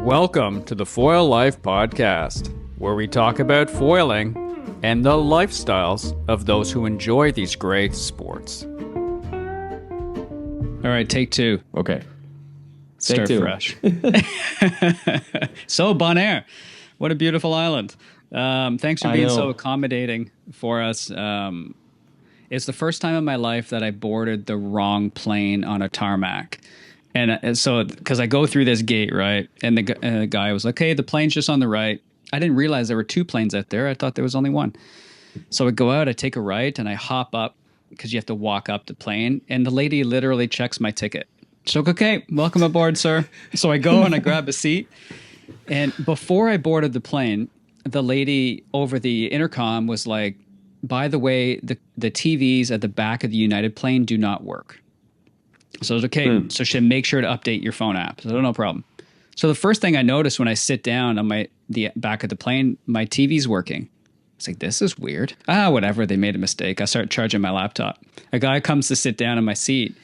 Welcome to the Foil Life Podcast, where we talk about foiling and the lifestyles of those who enjoy these great sports. All right, take two. Okay. Start fresh. So, Bonaire, what a beautiful island. Thanks for being so accommodating for us. It's the first time in my life that I boarded the wrong plane on a tarmac. And so, because I go through this gate, right? And the guy was like, hey, the plane's just on the right. I didn't realize there were two planes out there. I thought there was only one. So I go out, I take a right, and I hop up because you have to walk up the plane. And the lady literally checks my ticket. She's like, okay, welcome aboard, sir. So I go and I grab a seat. And before I boarded the plane, the lady over the intercom was like, by the way, the TVs at the back of the United plane do not work. So I was okay. So she make sure to update your phone app. So no problem. So the first thing I noticed when I sit down on the back of the plane, my TV's working. It's like, this is weird. Whatever. They made a mistake. I start charging my laptop. A guy comes to sit down in my seat,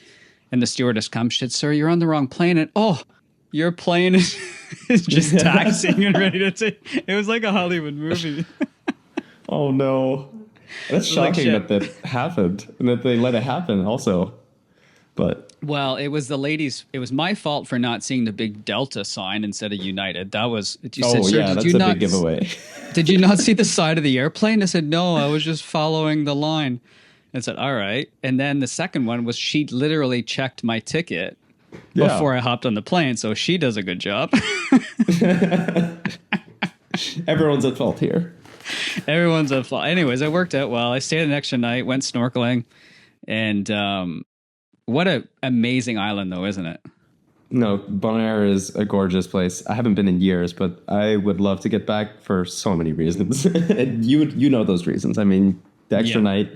and the stewardess comes. She said, "Sir, you're on the wrong plane." And your plane is just taxiing and ready to take. It was like a Hollywood movie. Oh no, that's shocking that happened and that they let it happen. Also, but. Well, it was it was my fault for not seeing the big Delta sign instead of United. That was, that's a big giveaway. Did you not see the side of the airplane? I said, no, I was just following the line. I said, all right. And then the second one was she literally checked my ticket before I hopped on the plane. So she does a good job. Everyone's at fault here. Everyone's at fault. Anyways, it worked out well. I stayed an extra night, went snorkeling, and what an amazing island, though, isn't it? No, Bonaire is a gorgeous place. I haven't been in years, but I would love to get back for so many reasons. And you know those reasons. I mean, the extra night,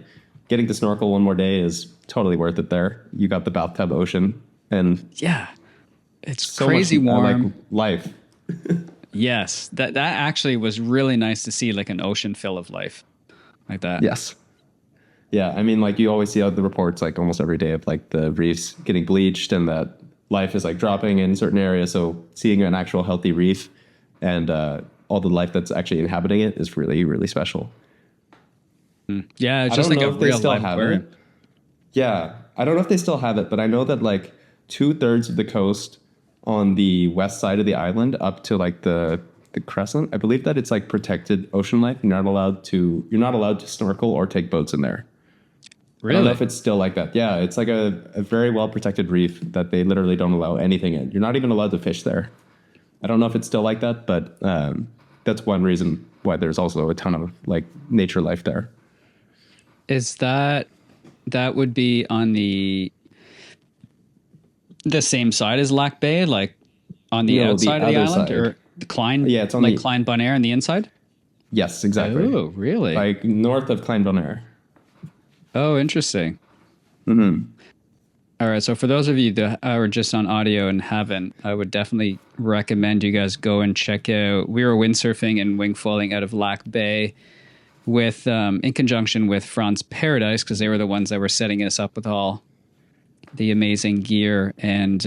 getting to snorkel one more day is totally worth it there. You got the bathtub ocean. And it's so crazy warm. Like life. Yes, that actually was really nice to see, like an ocean fill of life like that. Yes. Yeah, I mean, like you always see the reports like almost every day of like the reefs getting bleached and that life is like dropping in certain areas. So seeing an actual healthy reef and all the life that's actually inhabiting it is really, really special. Yeah, it's just like a real life aquarium. Yeah, I don't know if they still have it, but I know that like 2/3 of the coast on the west side of the island up to like the crescent, I believe that it's like protected ocean life. You're not allowed to snorkel or take boats in there. Really? I don't know if it's still like that. Yeah, it's like a very well-protected reef that they literally don't allow anything in. You're not even allowed to fish there. I don't know if it's still like that, but that's one reason why there's also a ton of like nature life there. Is that would be on the same side as Lac Bay, like on the outside of the island, side. Or the Klein? Yeah, it's on like Klein Bonaire on the inside. Yes, exactly. Oh, really? Like north of Klein Bonaire. Oh, interesting. Mm-hmm. All right. So for those of you that are just on audio and haven't, I would definitely recommend you guys go and check out. We were windsurfing and wing foiling out of Lac Bay with, in conjunction with France Paradise, because they were the ones that were setting us up with all the amazing gear. And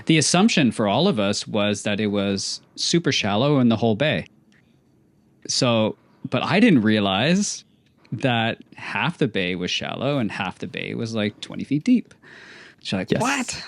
the assumption for all of us was that it was super shallow in the whole bay. So, but I didn't realize that half the bay was shallow and half the bay was like 20 feet deep. She's like, yes. What?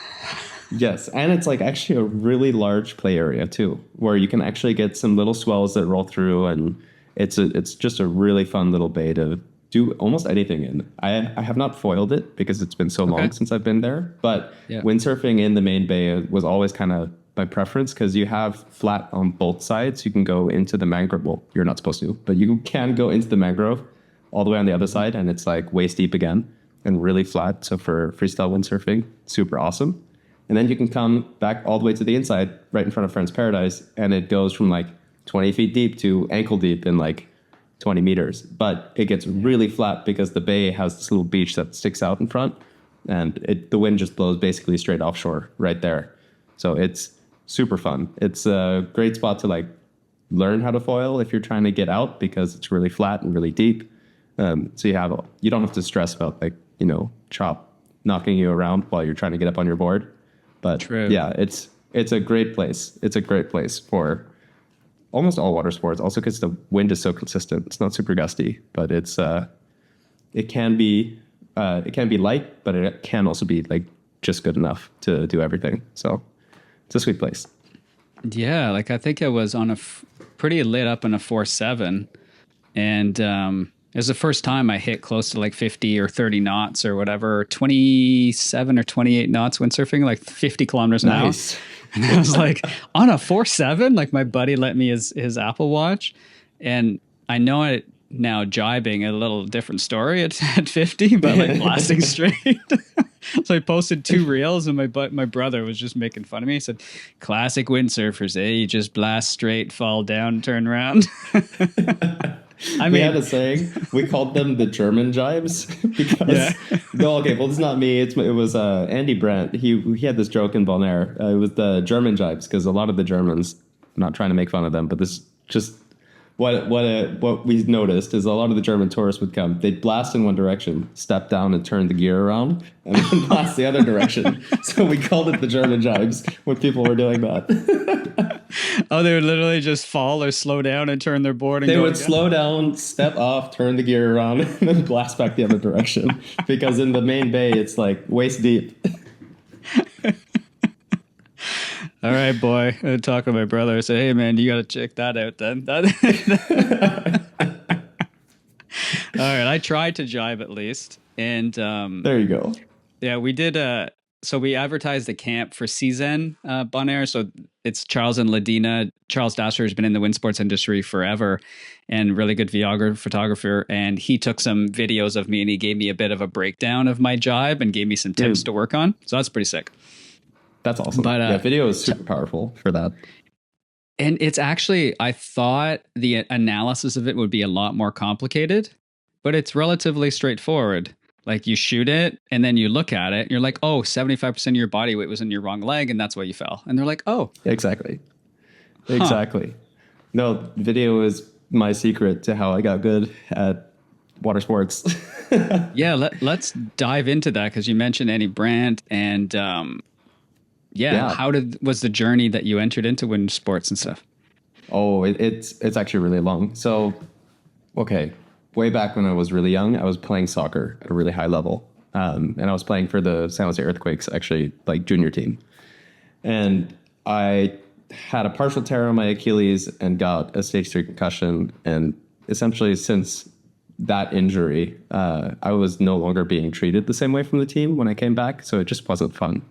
Yes. And it's like actually a really large play area too, where you can actually get some little swells that roll through, and it's just a really fun little bay to do almost anything in. I have not foiled it because it's been so long since I've been there, but windsurfing in the main bay was always kind of my preference because you have flat on both sides. You can go into the mangrove. Well, you're not supposed to, but you can go into the mangrove all the way on the other side, and it's like waist deep again and really flat. So for freestyle windsurfing, super awesome. And then you can come back all the way to the inside right in front of France Paradise, and it goes from like 20 feet deep to ankle deep in like 20 meters. But it gets really flat because the bay has this little beach that sticks out in front, and the wind just blows basically straight offshore right there. So it's super fun. It's a great spot to like learn how to foil if you're trying to get out because it's really flat and really deep. So you don't have to stress about like, chop knocking you around while you're trying to get up on your board. But yeah, it's It's a great place. It's a great place for almost all water sports. Also, because the wind is so consistent. It's not super gusty, but it can be light, but it can also be like just good enough to do everything. So it's a sweet place. Yeah, like I think I was on pretty lit up in a 4.7, and it was the first time I hit close to like 50 or 30 knots or whatever, 27 or 28 knots windsurfing, like 50 kilometers an hour. And I was like, on a 4.7, like my buddy lent me his Apple Watch, and I know it now jibing a little different story at 50, but like blasting straight. So I posted 2 reels, and my brother was just making fun of me. He said, "Classic windsurfers, eh? You just blast straight, fall down, turn around." We had a saying. We called them the German jibes because no, okay, well, it's not me. It was Andy Brandt. He had this joke in Bonaire. It was the German jibes because a lot of the Germans. I'm not trying to make fun of them, but this just what we noticed is a lot of the German tourists would come. They'd blast in one direction, step down, and turn the gear around, and then blast the other direction. So we called it the German jibes when people were doing that. Oh, they would literally just fall or slow down and turn their board. And they would slow down, step off, turn the gear around, and then blast back the other direction. Because in the main bay, it's like waist deep. All right, boy. I talked to my brother. I said, "Hey, man, you got to check that out then." All right. I tried to jive at least. And there you go. Yeah, we did. So we advertised a camp for Season Bonaire. So it's Charles and Ladina. Charles Dasher has been in the wind sports industry forever and really good photographer. And he took some videos of me and he gave me a bit of a breakdown of my jibe and gave me some tips to work on. So that's pretty sick. That's awesome. But, yeah, video is super powerful for that. And it's actually, I thought the analysis of it would be a lot more complicated, but it's relatively straightforward. Like you shoot it and then you look at it and you're like, oh, 75% of your body weight was in your wrong leg and that's why you fell. And they're like, oh. Exactly. Exactly. No, video is my secret to how I got good at water sports. Yeah, let's dive into that because you mentioned Andy Brandt and how was the journey that you entered into wind sports and stuff? Oh, it's actually really long. So, okay, way back when I was really young, I was playing soccer at a really high level. And I was playing for the San Jose Earthquakes, actually, like junior team. And I had a partial tear on my Achilles and got a stage 3 concussion. And essentially since that injury, I was no longer being treated the same way from the team when I came back. So it just wasn't fun.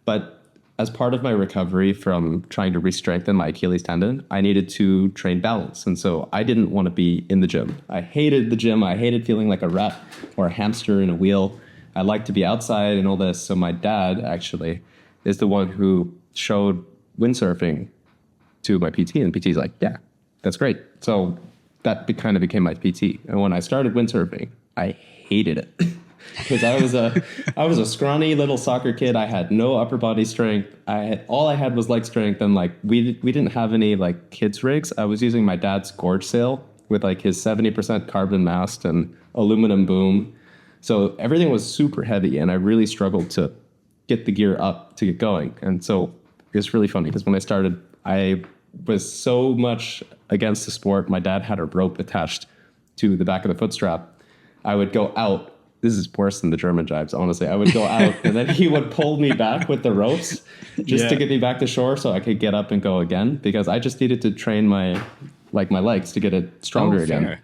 But as part of my recovery from trying to re-strengthen my Achilles tendon, I needed to train balance. And so I didn't want to be in the gym. I hated the gym. I hated feeling like a rat or a hamster in a wheel. I liked to be outside and all this. So my dad actually is the one who showed windsurfing to my PT. And PT's like, yeah, that's great. So that kind of became my PT. And when I started windsurfing, I hated it. Because I was a scrawny little soccer kid. I had no upper body strength. All I had was leg strength, and like we didn't have any like kids rigs. I was using my dad's gorge sail with like his 70% carbon mast and aluminum boom. So everything was super heavy, and I really struggled to get the gear up to get going. And so it's really funny because when I started, I was so much against the sport. My dad had a rope attached to the back of the foot strap. I would go out. This is worse than the German jibes, honestly. I would go out and then he would pull me back with the ropes just to get me back to shore so I could get up and go again because I just needed to train my legs to get it stronger again.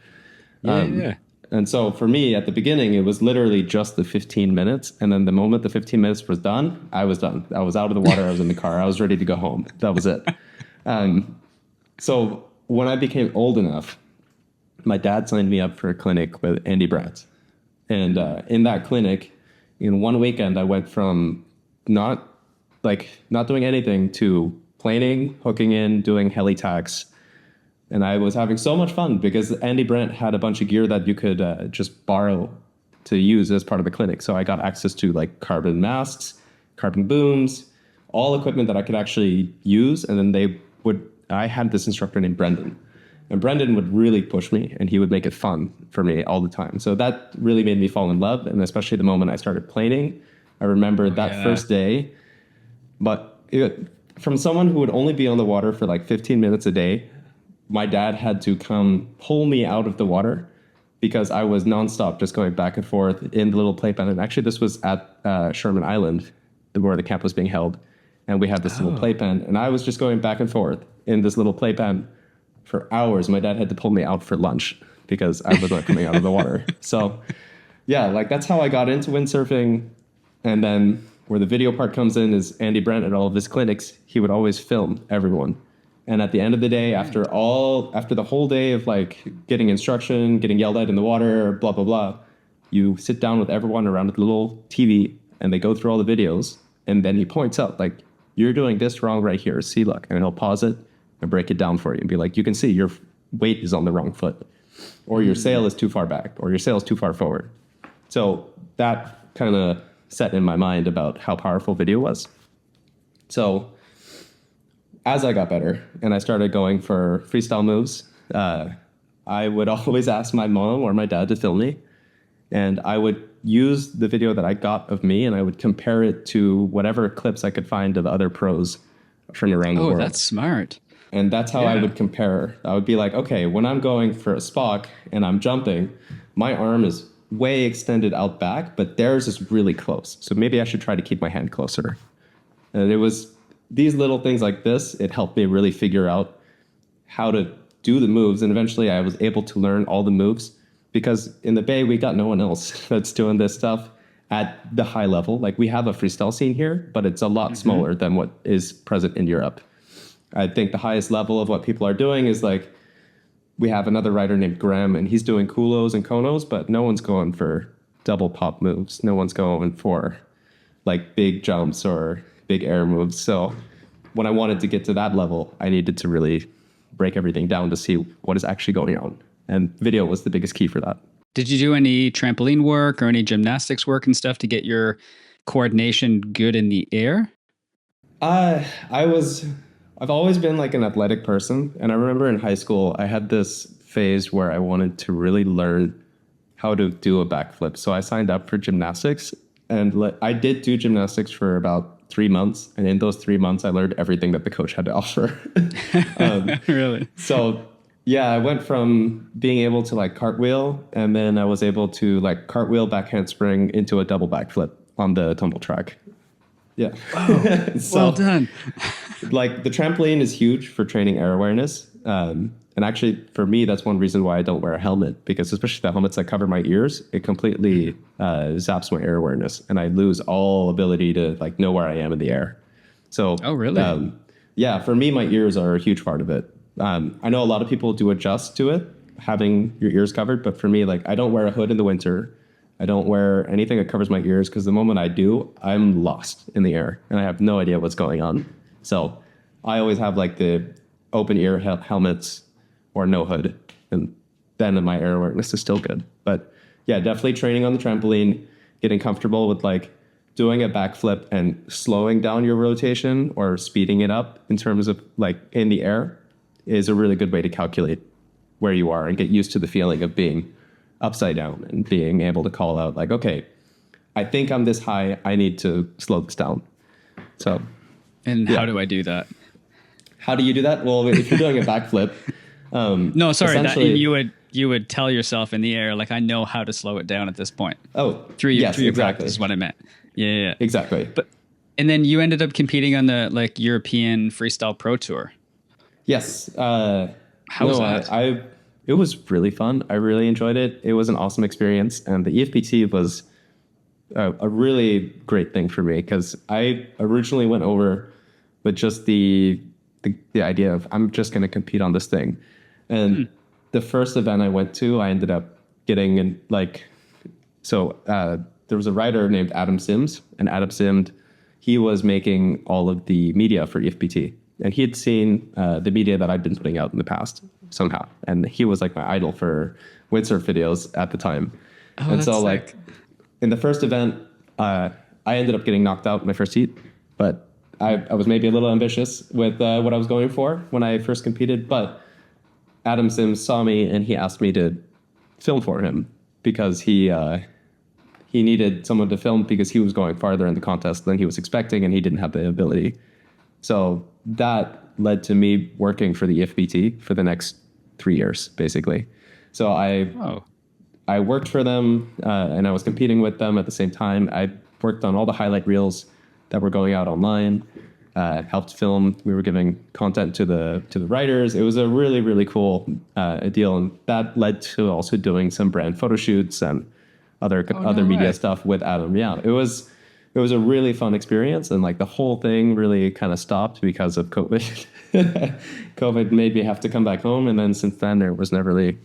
Yeah. And so for me at the beginning, it was literally just the 15 minutes. And then the moment the 15 minutes was done, I was done. I was out of the water. I was in the car. I was ready to go home. That was it. So when I became old enough, my dad signed me up for a clinic with Andy Brandt. And in that clinic, in one weekend, I went from not doing anything to planing, hooking in, doing heli tacks. And I was having so much fun because Andy Brandt had a bunch of gear that you could just borrow to use as part of the clinic. So I got access to like carbon masks, carbon booms, all equipment that I could actually use. And then I had this instructor named Brendan. And Brendan would really push me, and he would make it fun for me all the time. So that really made me fall in love, and especially the moment I started planing. I remember that first day. But from someone who would only be on the water for like 15 minutes a day, my dad had to come pull me out of the water because I was nonstop just going back and forth in the little playpen. And actually, this was at Sherman Island, where the camp was being held. And we had this little playpen. And I was just going back and forth in this little playpen for hours. My dad had to pull me out for lunch because I was not coming out of the water. So, yeah, like that's how I got into windsurfing. And then where the video part comes in is Andy Brent at all of his clinics. He would always film everyone. And at the end of the day, after the whole day of like getting instruction, getting yelled at in the water, blah, blah, blah, you sit down with everyone around the little TV and they go through all the videos. And then he points out like, you're doing this wrong right here. See, look, and he'll pause it and break it down for you and be like, you can see your weight is on the wrong foot, or your sail is too far back, or your sail is too far forward. So that kind of set in my mind about how powerful video was. So as I got better and I started going for freestyle moves, I would always ask my mom or my dad to film me. And I would use the video that I got of me and I would compare it to whatever clips I could find of other pros from around the world. Oh, that's smart. And that's how I would compare. I would be like, okay, when I'm going for a Spock and I'm jumping, my arm is way extended out back, but theirs is really close. So maybe I should try to keep my hand closer. And it was these little things like this. It helped me really figure out how to do the moves. And eventually I was able to learn all the moves because in the Bay, we got no one else that's doing this stuff at the high level. Like we have a freestyle scene here, but it's a lot smaller than what is present in Europe. I think the highest level of what people are doing is like, we have another rider named Graham and he's doing kulos and konos, but no one's going for double pop moves. No one's going for like big jumps or big air moves. So when I wanted to get to that level, I needed to really break everything down to see what is actually going on. And video was the biggest key for that. Did you do any trampoline work or any gymnastics work and stuff to get your coordination good in the air? I've always been like an athletic person. And I remember in high school, I had this phase where I wanted to really learn how to do a backflip. So I signed up for gymnastics and I did do gymnastics for about 3 months. And in those 3 months, I learned everything that the coach had to offer. Really? So yeah, I went from being able to like cartwheel and then I was able to like cartwheel back handspring into a double backflip on the tumble track. Yeah. Wow. So, well done. Like the trampoline is huge for training air awareness. And actually for me, that's one reason why I don't wear a helmet, because especially the helmets that cover my ears, it completely zaps my air awareness and I lose all ability to like know where I am in the air. So, oh really? Yeah, for me, my ears are a huge part of it. I know a lot of people do adjust to it, having your ears covered, but for me, like I don't wear a hood in the winter. I don't wear anything that covers my ears because the moment I do, I'm lost in the air and I have no idea what's going on. So I always have like the open ear helmets or no hood, and then my air awareness is still good. But yeah, definitely training on the trampoline, getting comfortable with like doing a backflip and slowing down your rotation or speeding it up in terms of like in the air is a really good way to calculate where you are and get used to the feeling of being upside down and being able to call out like, okay, I think I'm this high. I need to slow this down. So, and how do I do that? How do you do that? Well, if you're doing a backflip, no, sorry, that you would tell yourself in the air, like, I know how to slow it down at this point. Oh, through your exactly. practice is what I meant. Yeah, exactly. And then you ended up competing on the like European Freestyle Pro Tour. Yes. How was that? It was really fun. I really enjoyed it. It was an awesome experience. And the EFPT was a really great thing for me because I originally went over with just the idea of I'm just going to compete on this thing. And the first event I went to, I ended up getting in like, so there was a writer named Adam Sims, and Adam Sims, he was making all of the media for EFPT. And he had seen the media that I'd been putting out in the past somehow. And he was like my idol for windsurf videos at the time. Oh, and so sick. like in the first event, I ended up getting knocked out in my first heat. But I was maybe a little ambitious with what I was going for when I first competed. But Adam Sims saw me and he asked me to film for him because he needed someone to film because he was going farther in the contest than he was expecting and he didn't have the ability. So that led to me working for the EFBT for the next 3 years, basically. So I worked for them and I was competing with them at the same time. I worked on all the highlight reels that were going out online, helped film. We were giving content to the writers. It was a really, really cool deal. And that led to also doing some brand photo shoots and other media stuff with Adam. Yeah, it was a really fun experience. And like the whole thing really kind of stopped because of COVID. COVID made me have to come back home. And then since then, there was never really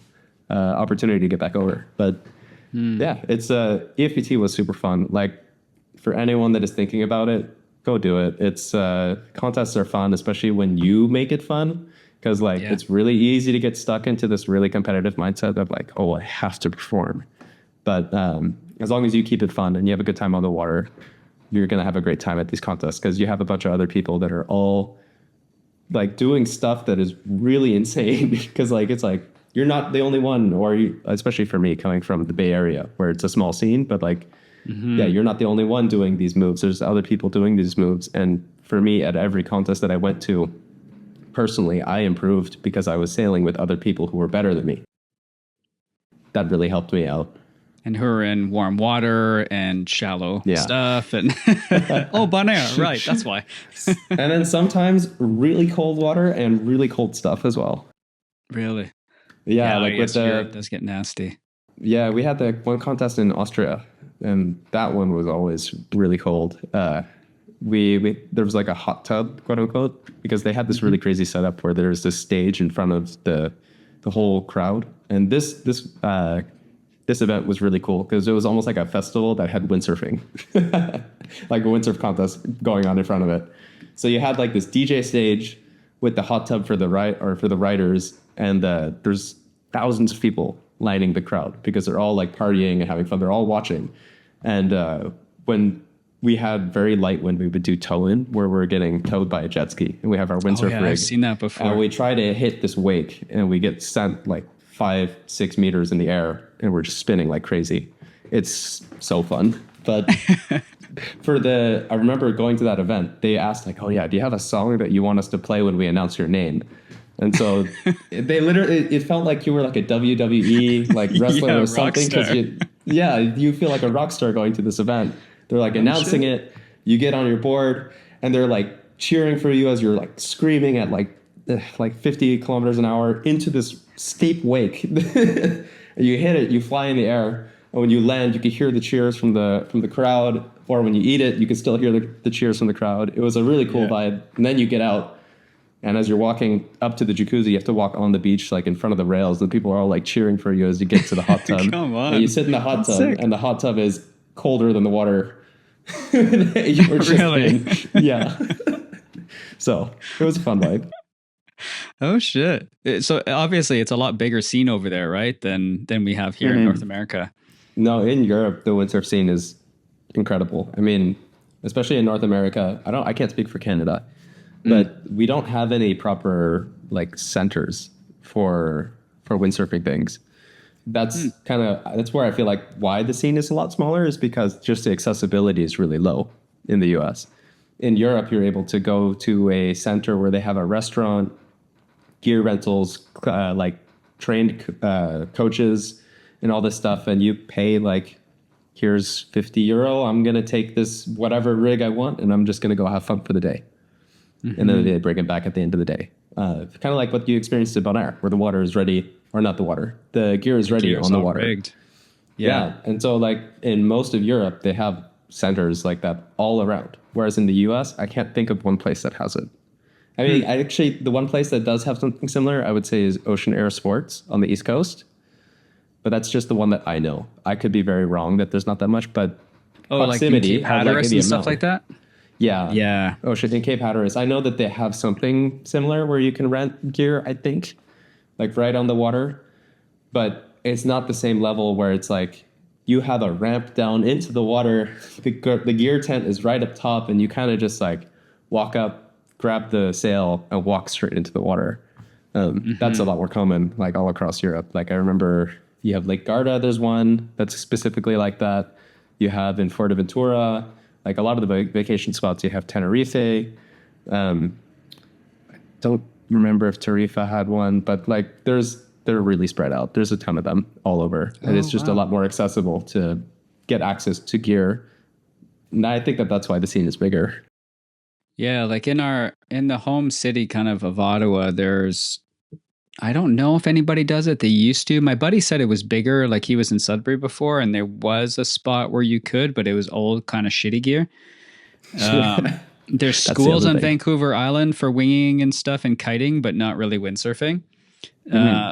opportunity to get back over. But yeah, it's EFPT was super fun. Like for anyone that is thinking about it, go do it. It's contests are fun, especially when you make it fun, because like it's really easy to get stuck into this really competitive mindset of like, oh, I have to perform. But as long as you keep it fun and you have a good time on the water, you're gonna have a great time at these contests because you have a bunch of other people that are all like doing stuff that is really insane. Because like it's like you're not the only one, or especially for me coming from the Bay Area where it's a small scene, but like, you're not the only one doing these moves. There's other people doing these moves. And for me, at every contest that I went to, personally, I improved because I was sailing with other people who were better than me. That really helped me out. And who are in warm water and shallow stuff. And Bonaire, right, that's why. And then sometimes really cold water and really cold stuff as well. Really? Yeah, like with Europe does get nasty. Yeah, we had the one contest in Austria, and that one was always really cold. We there was like a hot tub, quote unquote, because they had this really crazy setup where there's this stage in front of the whole crowd. And this event was really cool because it was almost like a festival that had windsurfing, like a windsurf contest going on in front of it. So you had like this DJ stage with the hot tub for the riders, and there's thousands of people lining the crowd because they're all like partying and having fun. They're all watching. And when we had very light wind, we would do tow in where we're getting towed by a jet ski, and we have our windsurf rig. I've seen that before. And we try to hit this wake, and we get sent like 5-6 meters in the air, and we're just spinning like crazy. It's so fun. But I remember going to that event, they asked like, oh yeah, do you have a song that you want us to play when we announce your name? And so they literally, it felt like you were like a WWE like wrestler or something. Because you feel like a rock star going to this event. They're like announcing it. You get on your board, and they're like cheering for you as you're like screaming at like 50 kilometers an hour into this steep wake. You hit it, you fly in the air, and when you land, you can hear the cheers from the crowd. Or when you eat it, you can still hear the cheers from the crowd. It was a really cool vibe. And then you get out. And as you're walking up to the jacuzzi, you have to walk on the beach, like in front of the rails. And people are all like cheering for you as you get to the hot tub. Come on. And you sit in the hot tub, and the hot tub is colder than the water you were just in. Yeah. So it was a fun vibe. Oh shit! So obviously, it's a lot bigger scene over there, right? Than we have here in North America. No, in Europe, the windsurf scene is incredible. I mean, especially in North America. I can't speak for Canada. But we don't have any proper like centers for windsurfing things. That's that's where I feel like why the scene is a lot smaller is because just the accessibility is really low in the US. In Europe, you're able to go to a center where they have a restaurant, gear rentals, like trained coaches and all this stuff. And you pay like, here's €50. I'm going to take this whatever rig I want, and I'm just going to go have fun for the day. And then they bring it back at the end of the day. Kind of like what you experienced at Bonaire, where the water is ready, or not the water, the gear is ready on the water. Rigged. Yeah. And so like in most of Europe, they have centers like that all around. Whereas in the US, I can't think of one place that has it. I mean, actually, the one place that does have something similar, I would say, is Ocean Air Sports on the East Coast. But that's just the one that I know. I could be very wrong that there's not that much, but proximity, like Cape Hatteras and stuff like that? Yeah. Ocean and Cape Hatteras. I know that they have something similar where you can rent gear, I think, like right on the water. But it's not the same level where it's like you have a ramp down into the water. The gear tent is right up top, and you kind of just like walk up, grab the sail, and walk straight into the water. That's a lot more common, like all across Europe. Like I remember you have Lake Garda, there's one that's specifically like that. You have in Fuerteventura, like a lot of the vacation spots, you have Tenerife. Don't remember if Tarifa had one, but like they're really spread out. There's a ton of them all over, and it's just a lot more accessible to get access to gear. And I think that's why the scene is bigger. Yeah, like in the home city kind of Ottawa, I don't know if anybody does it. They used to. My buddy said it was bigger, like he was in Sudbury before, and there was a spot where you could, but it was old kind of shitty gear. There's schools on Vancouver Island for winging and stuff and kiting, but not really windsurfing.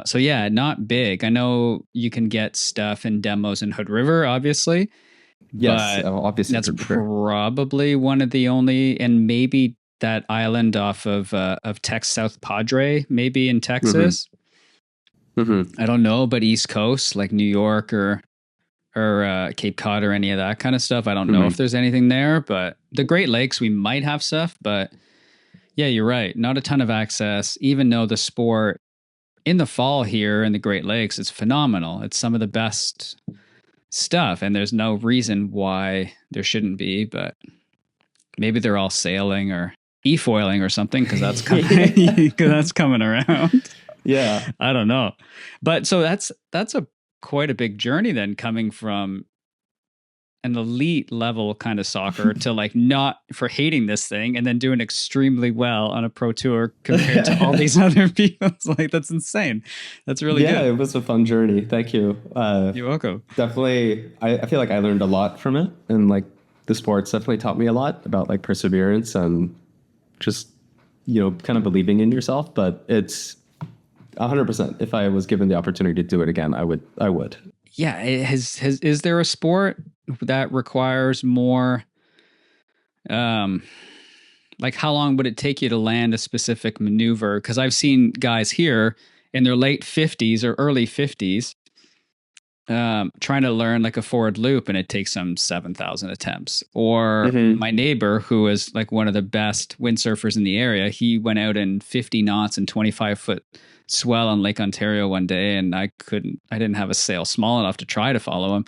So yeah, not big. I know you can get stuff and demos in Hood River, obviously. Yes, obviously. That's probably one of the only, and maybe that island off of South Padre, maybe in Texas. I don't know, but East Coast, like New York or Cape Cod or any of that kind of stuff. I don't know if there's anything there, but the Great Lakes, we might have stuff, but yeah, you're right. Not a ton of access, even though the sport in the fall here in the Great Lakes, it's phenomenal. It's some of the best stuff, and there's no reason why there shouldn't be, but maybe they're all sailing or e-foiling or something, because that's coming around. Yeah, I don't know, but so that's quite a big journey then, coming from an elite level kind of soccer to like not for hating this thing and then doing extremely well on a pro tour compared to all these other people. It's like, that's insane. That's really good. Yeah, it was a fun journey. Thank you. You're welcome. Definitely. I feel like I learned a lot from it, and like the sports definitely taught me a lot about like perseverance and just, kind of believing in yourself. But it's 100%. If I was given the opportunity to do it again, I would. Yeah. Is there a sport that requires more, like how long would it take you to land a specific maneuver? Because I've seen guys here in their late 50s or early 50s trying to learn like a forward loop, and it takes them 7,000 attempts. Or my neighbor, who is like one of the best windsurfers in the area, he went out in 50 knots and 25-foot swell on Lake Ontario one day, and I didn't have a sail small enough to try to follow him.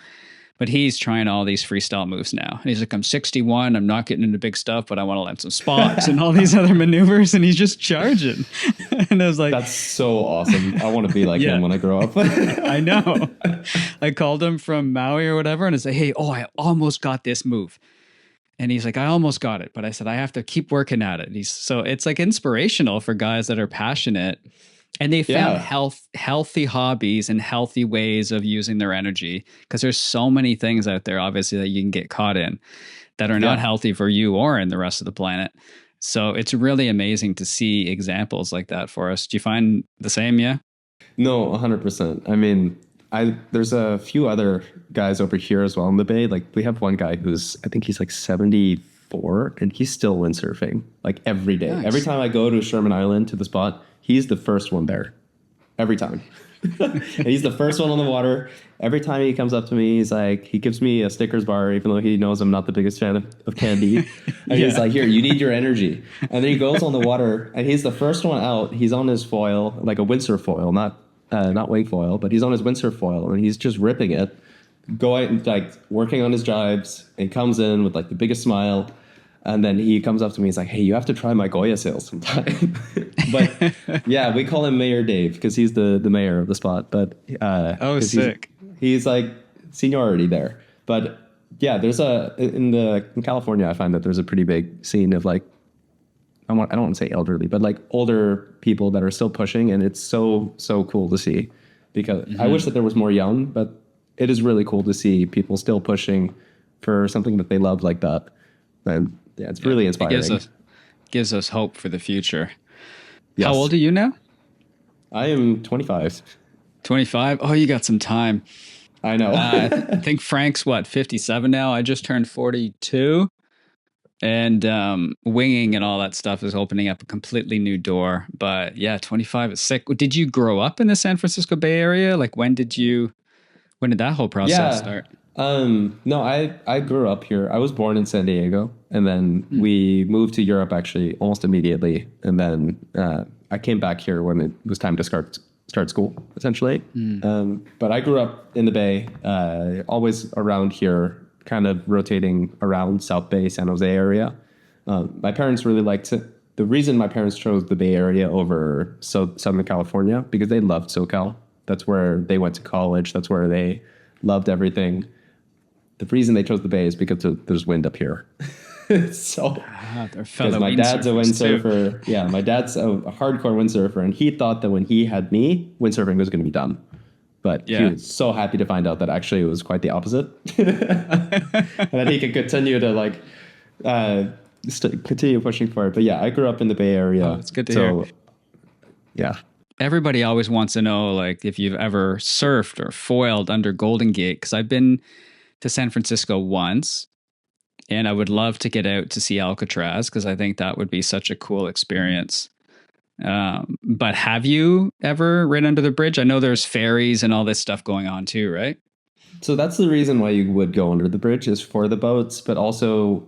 But he's trying all these freestyle moves now. And he's like, I'm 61. I'm not getting into big stuff, but I want to learn some Spocks and all these other maneuvers. And he's just charging. And I was like, that's so awesome. I want to be like him when I grow up. I know. I called him from Maui or whatever, and I said, hey, I almost got this move. And he's like, I almost got it. But I said, I have to keep working at it. So it's like inspirational for guys that are passionate. And they found healthy hobbies and healthy ways of using their energy, because there's so many things out there, obviously, that you can get caught in that are not healthy for you or in the rest of the planet. So it's really amazing to see examples like that for us. Do you find the same? Yeah. No, 100%. I mean, there's a few other guys over here as well in the Bay. Like we have one guy I think he's like 74, and he's still windsurfing like every day. Nice. Every time I go to Sherman Island to the spot, he's the first one there every time. And he's the first one on the water. Every time he comes up to me, he's like, he gives me a Snickers bar, even though he knows I'm not the biggest fan of candy. And he's like, here, you need your energy. And then he goes on the water, and he's the first one out. He's on his foil, like a windsurf foil, not wing foil, but he's on his windsurf foil, and he's just ripping it, going like working on his jibes, and comes in with like the biggest smile. And then he comes up to me. He's like, hey, you have to try my Goya sail sometime. But yeah, we call him Mayor Dave because he's the mayor of the spot. But sick. He's like seniority there. But yeah, there's in California, I find that there's a pretty big scene of like, I don't want to say elderly, but like older people that are still pushing. And it's so cool to see, because I wish that there was more young, but it is really cool to see people still pushing for something that they love like that. And yeah, it's really inspiring. It gives us hope for the future. Yes. How old are you now? I am 25. 25? Oh, you got some time. I know. I think Frank's 57 now. I just turned 42. And winging and all that stuff is opening up a completely new door. But yeah, 25 is sick. Did you grow up in the San Francisco Bay Area? Like when did that whole process start? No, I grew up here. I was born in San Diego, and then we moved to Europe actually almost immediately. And then I came back here when it was time to start school, essentially. But I grew up in the Bay, always around here, kind of rotating around South Bay, San Jose area. My parents really liked the reason my parents chose the Bay Area over Southern California, because they loved SoCal. That's where they went to college. That's where they loved everything. The reason they chose the Bay is because there's wind up here. So, because my dad's a windsurfer. Yeah, my dad's a hardcore windsurfer, and he thought that when he had me, windsurfing was going to be done. But he was so happy to find out that actually it was quite the opposite. And that he could continue to like continue pushing for it. But yeah, I grew up in the Bay Area. Oh, it's good to hear. Yeah. Everybody always wants to know, like, if you've ever surfed or foiled under Golden Gate, because I've been to San Francisco once, and I would love to get out to see Alcatraz because I think that would be such a cool experience. But have you ever ridden under the bridge? I know there's ferries and all this stuff going on too, right? So that's the reason why you would go under the bridge, is for the boats, but also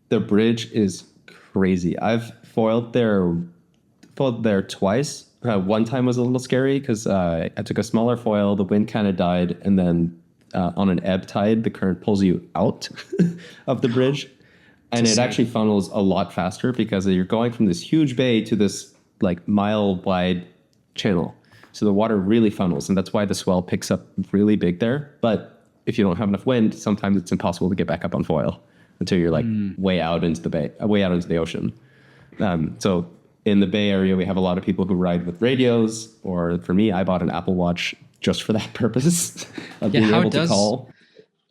the bridge is crazy. I've foiled there twice. One time was a little scary because I took a smaller foil, the wind kind of died, and then on an ebb tide, the current pulls you out of the bridge. And it actually funnels a lot faster because you're going from this huge bay to this like mile wide channel. So the water really funnels, and that's why the swell picks up really big there. But if you don't have enough wind, sometimes it's impossible to get back up on foil until you're like way out into the bay, way out into the ocean. So in the Bay Area, we have a lot of people who ride with radios, or for me, I bought an Apple Watch just for that purpose of being able to call.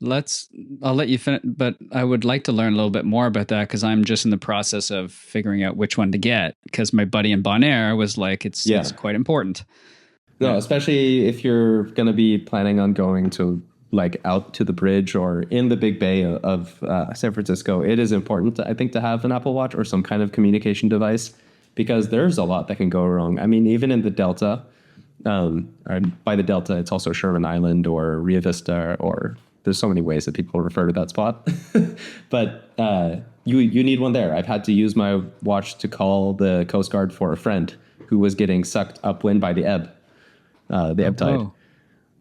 I'll let you finish, but I would like to learn a little bit more about that because I'm just in the process of figuring out which one to get, because my buddy in Bonaire was like, it's quite important. No, especially if you're going to be planning on going to like out to the bridge or in the big bay of San Francisco, it is important, I think, to have an Apple Watch or some kind of communication device, because there's a lot that can go wrong. I mean, even in the Delta, by the Delta, it's also Sherman Island or Rio Vista, or there's so many ways that people refer to that spot. But you need one there. I've had to use my watch to call the Coast Guard for a friend who was getting sucked upwind by the ebb tide. Oh.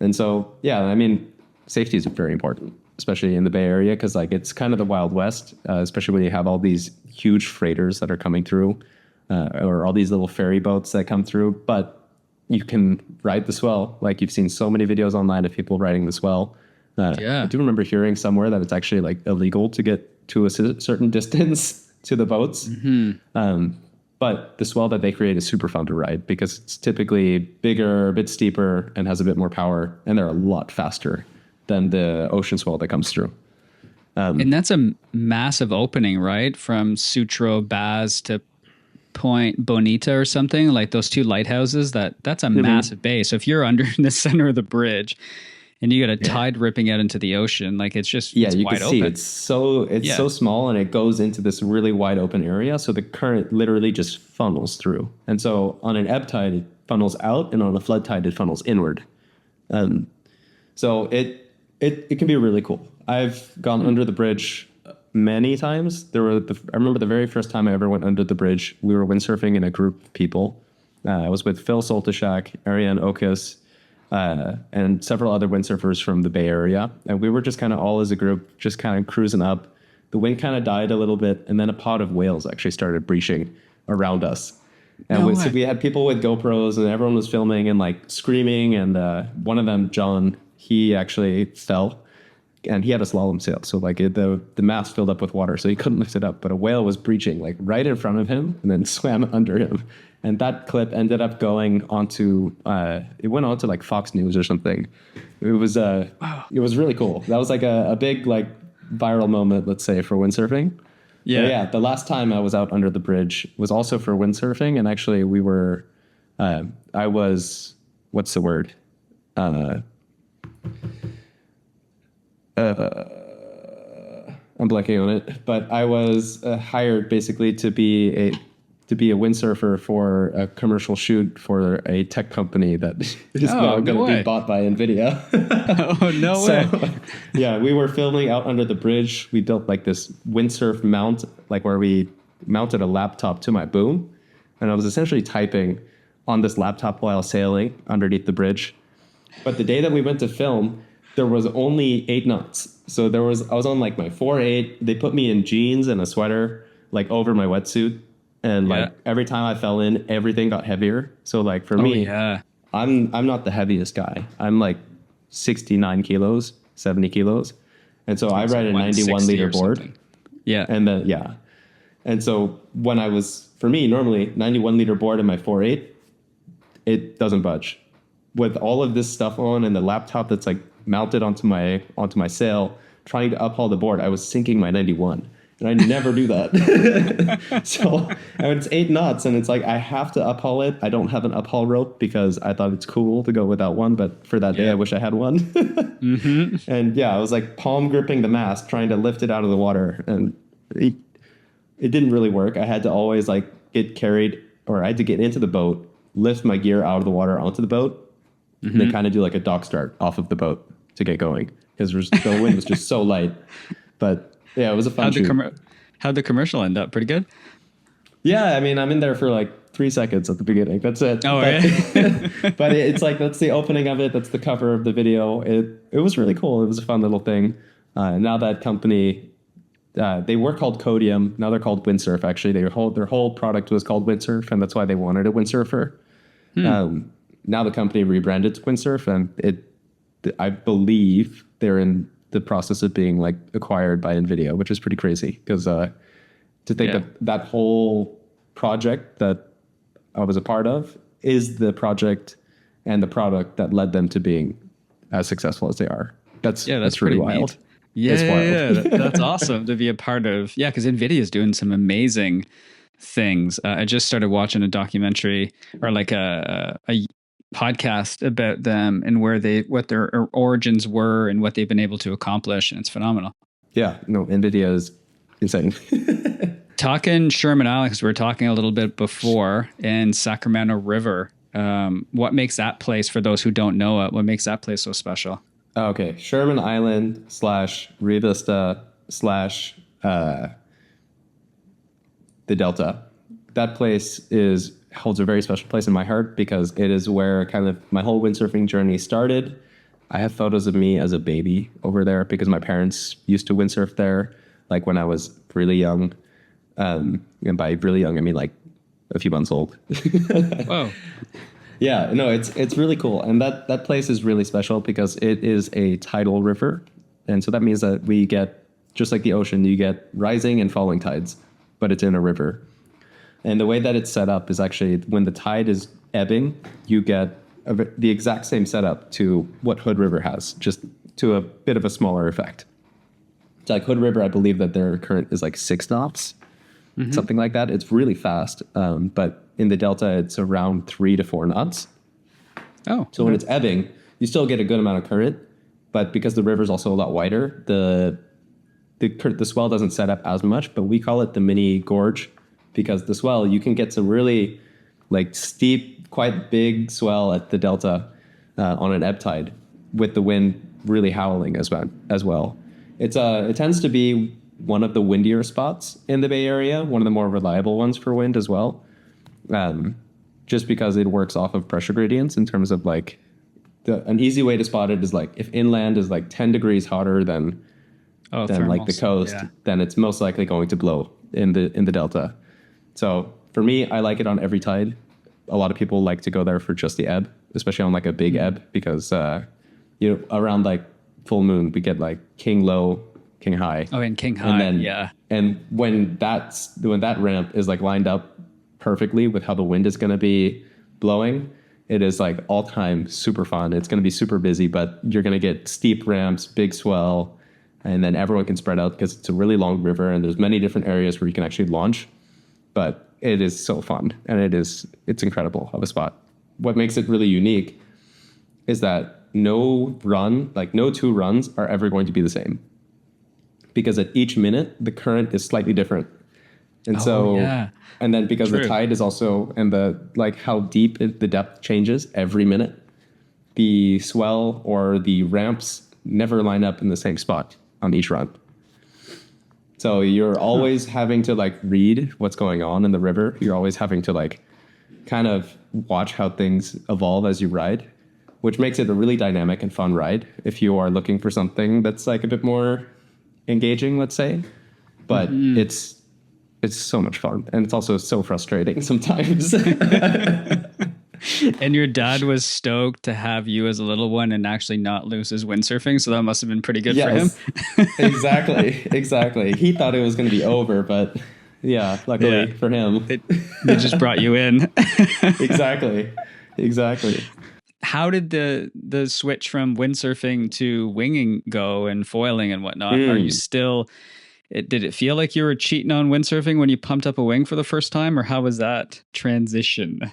And so, yeah, I mean, safety is very important, especially in the Bay Area, because like it's kind of the Wild West, especially when you have all these huge freighters that are coming through, or all these little ferry boats that come through. But you can ride the swell. Like, you've seen so many videos online of people riding the swell. I do remember hearing somewhere that it's actually like illegal to get to a certain distance to the boats. Mm-hmm. But the swell that they create is super fun to ride because it's typically bigger, a bit steeper, and has a bit more power. And they're a lot faster than the ocean swell that comes through. And that's a massive opening, right? From Sutro, Baz to Point Bonita or something, like those two lighthouses, that's a massive bay. So if you're under in the center of the bridge and you got a tide ripping out into the ocean, like it's just it's you wide can open. See it's so small, and it goes into this really wide open area, so the current literally just funnels through. And so on an ebb tide it funnels out, and on a flood tide it funnels inward. So it can be really cool. I've gone under the bridge many times. I remember the very first time I ever went under the bridge, we were windsurfing in a group of people. I was with Phil Soltashak, Ariane Okus, and several other windsurfers from the Bay Area. And we were just kind of all as a group, just kind of cruising up. The wind kind of died a little bit, and then a pod of whales actually started breaching around us. And so we had people with GoPros, and everyone was filming and like screaming. And one of them, John, he actually fell. And he had a slalom sail, so like the mast filled up with water, so he couldn't lift it up. But a whale was breaching like right in front of him, and then swam under him. And that clip ended up going onto it went onto like Fox News or something. It was really cool. That was like a big like viral moment, let's say, for windsurfing. Yeah, but yeah. The last time I was out under the bridge was also for windsurfing, and actually we were, I was, what's the word? I'm blanking on it, but I was hired basically to be a windsurfer for a commercial shoot for a tech company that is now going to be bought by NVIDIA. Oh, no way. Yeah, we were filming out under the bridge. We built like this windsurf mount, like where we mounted a laptop to my boom. And I was essentially typing on this laptop while sailing underneath the bridge. But the day that we went to film, there was only 8 knots. So I was on like my 4.8. They put me in jeans and a sweater, like over my wetsuit. And like every time I fell in, everything got heavier. So like for me, I'm not the heaviest guy. I'm like 69 kilos, 70 kilos. And so I ride a 91 liter board. Yeah. And then, and so when for me, normally 91 liter board in my 4.8, it doesn't budge. With all of this stuff on and the laptop that's like mounted onto my sail, trying to uphaul the board, I was sinking my 91. And I never do that. So it's 8 knots and it's like, I have to uphaul it. I don't have an uphaul rope because I thought it's cool to go without one. But for that day, I wish I had one. And I was like palm gripping the mast, trying to lift it out of the water. And it didn't really work. I had to always like get carried, or I had to get into the boat, lift my gear out of the water onto the boat, and then kind of do like a dock start off of the boat to get going. Because the wind was just so light. But yeah, it was a fun shoot. How'd the commercial end up? Pretty good? Yeah, I mean, I'm in there for like 3 seconds at the beginning. That's it. Oh, but, but it's like, that's the opening of it. That's the cover of the video. It was really cool. It was a fun little thing. Now that company, they were called Codium. Now they're called Windsurf, actually. Their whole product was called Windsurf, and that's why they wanted a windsurfer. Now the company rebranded to Windsurf, and I believe they're in the process of being like acquired by NVIDIA, which is pretty crazy because to think that whole project that I was a part of is the project and the product that led them to being as successful as they are. That's really wild. Neat. That's awesome to be a part of. Yeah, because NVIDIA is doing some amazing things. I just started watching a documentary or like a podcast about them and what their origins were and what they've been able to accomplish, and it's phenomenal. Yeah, no, NVIDIA is insane. Talking Sherman, Alex, we were talking a little bit before, in Sacramento River. What makes that place, for those who don't know it, what makes that place so special? Okay, Sherman Island / Revista / the Delta. That place holds a very special place in my heart because it is where kind of my whole windsurfing journey started. I have photos of me as a baby over there because my parents used to windsurf there, like when I was really young. And by really young, I mean like a few months old. Whoa. Yeah, no, it's really cool. And that place is really special because it is a tidal river. And so that means that we get, just like the ocean, you get rising and falling tides, but it's in a river. And the way that it's set up is actually when the tide is ebbing, you get the exact same setup to what Hood River has, just to a bit of a smaller effect. It's like Hood River, I believe that their current is like 6 knots, something like that. It's really fast. But in the Delta, it's around 3 to 4 knots. Oh. So when it's ebbing, you still get a good amount of current. But because the river's also a lot wider, the swell doesn't set up as much, but we call it the mini gorge. Because the swell, you can get some really like steep, quite big swell at the Delta on an ebb tide with the wind really howling as well. It tends to be one of the windier spots in the Bay Area, one of the more reliable ones for wind as well, just because it works off of pressure gradients in terms of like an easy way to spot it is like if inland is like 10 degrees hotter than like the coast, then it's most likely going to blow in the Delta. So for me, I like it on every tide. A lot of people like to go there for just the ebb, especially on like a big ebb, because around like full moon we get like king low, king high. Oh, and king high, And when that ramp is like lined up perfectly with how the wind is going to be blowing, it is like all time super fun. It's going to be super busy, but you're going to get steep ramps, big swell, and then everyone can spread out because it's a really long river and there's many different areas where you can actually launch. But it is so fun, and it's incredible of a spot. What makes it really unique is that no 2 runs are ever going to be the same. Because at each minute, the current is slightly different. And and then because the tide is also, and how deep the depth changes every minute, the swell or the ramps never line up in the same spot on each run. So you're always having to like read what's going on in the river. You're always having to like kind of watch how things evolve as you ride, which makes it a really dynamic and fun ride if you are looking for something that's like a bit more engaging, let's say. But it's it's so much fun, and it's also so frustrating sometimes. And your dad was stoked to have you as a little one and actually not lose his windsurfing, so that must have been pretty good for him. Exactly. He thought it was going to be over, but yeah, luckily for him, they just brought you in. Exactly. How did the switch from windsurfing to winging go and foiling and whatnot? Are you still? Did it feel like you were cheating on windsurfing when you pumped up a wing for the first time, or how was that transition?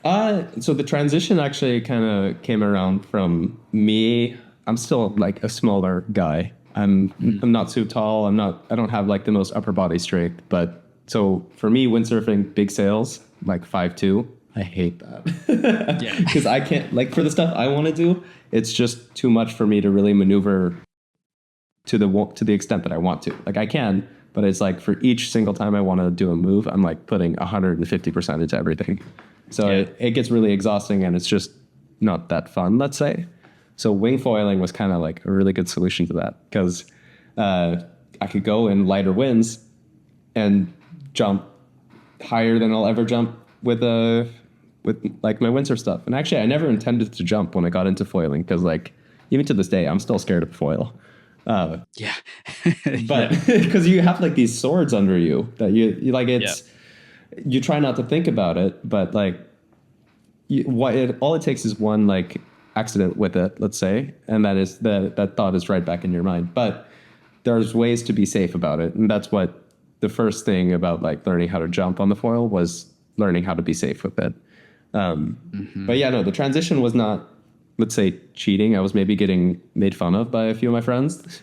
So the transition actually kind of came around from me. I'm still like a smaller guy. I'm not too tall. I don't have like the most upper body strength, but so for me, windsurfing, big sails, like 5'2". I hate that. Yeah. Because I can't, like, for the stuff I want to do, it's just too much for me to really maneuver to the extent that I want to. Like I can, but it's like for each single time I want to do a move, I'm like putting 150% into everything. So it gets really exhausting, and it's just not that fun, let's say. So wing foiling was kind of like a really good solution to that, because I could go in lighter winds and jump higher than I'll ever jump with like my windsurf stuff. And actually, I never intended to jump when I got into foiling, because like even to this day, I'm still scared of foil. But because you have like these swords under you that you like, you try not to think about it, but like all it takes is one like accident with it, let's say, and that thought is right back in your mind. But there's ways to be safe about it, and that's what the first thing about like learning how to jump on the foil was learning how to be safe with it. But yeah, no, the transition was not, let's say, cheating. I was maybe getting made fun of by a few of my friends